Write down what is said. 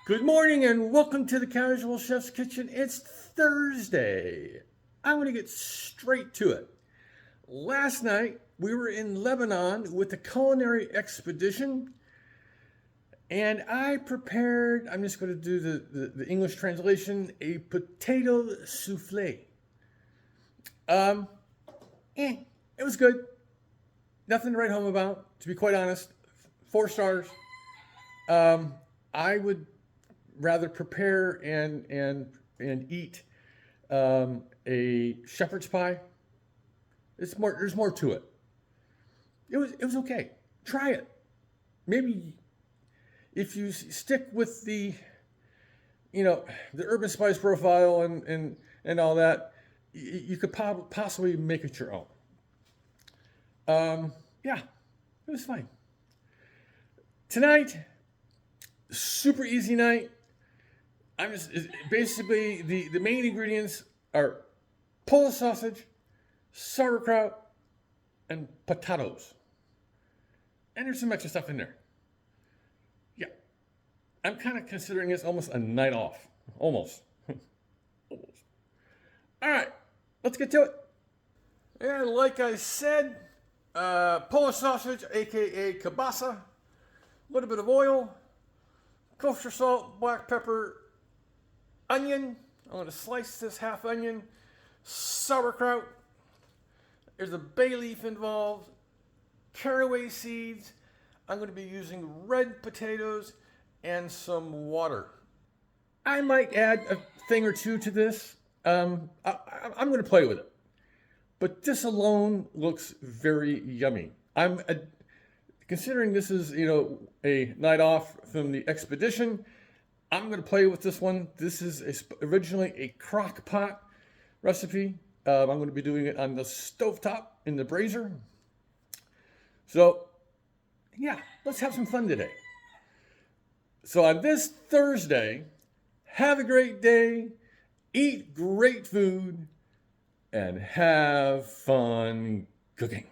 Good morning and welcome to the Casual Chef's Kitchen. It's Thursday. I'm going to get straight to it. Last night we were in Lebanon with the culinary expedition and I prepared, I'm just going to do the English translation, a potato souffle. Um, it was good. Nothing to write home about, to be quite honest. 4 stars. I would rather prepare and eat a shepherd's pie. It's more. There's more to it. It was okay. Try it. Maybe if you stick with the urban spice profile and all that, you could possibly make it your own. Yeah, it was fine. Tonight, super easy night. I'm just basically the main ingredients are Polish sausage, sauerkraut, and potatoes. And there's some extra stuff in there. Yeah. I'm kind of considering this almost a night off. Almost. Almost. All right. Let's get to it. And like I said, Polish sausage, aka kielbasa, a little bit of oil, kosher salt, black pepper, onion. I'm going to slice this half onion, sauerkraut. There's a bay leaf involved, caraway seeds. I'm going to be using red potatoes and some water. I might add a thing or two to this. I'm going to play with it. But this alone looks very yummy. Considering this is, a night off from the expedition, I'm going to play with this one. This is originally a crock pot recipe. I'm going to be doing it on the stovetop in the brazier. So, yeah, let's have some fun today. So on this Thursday, have a great day, eat great food, and have fun cooking.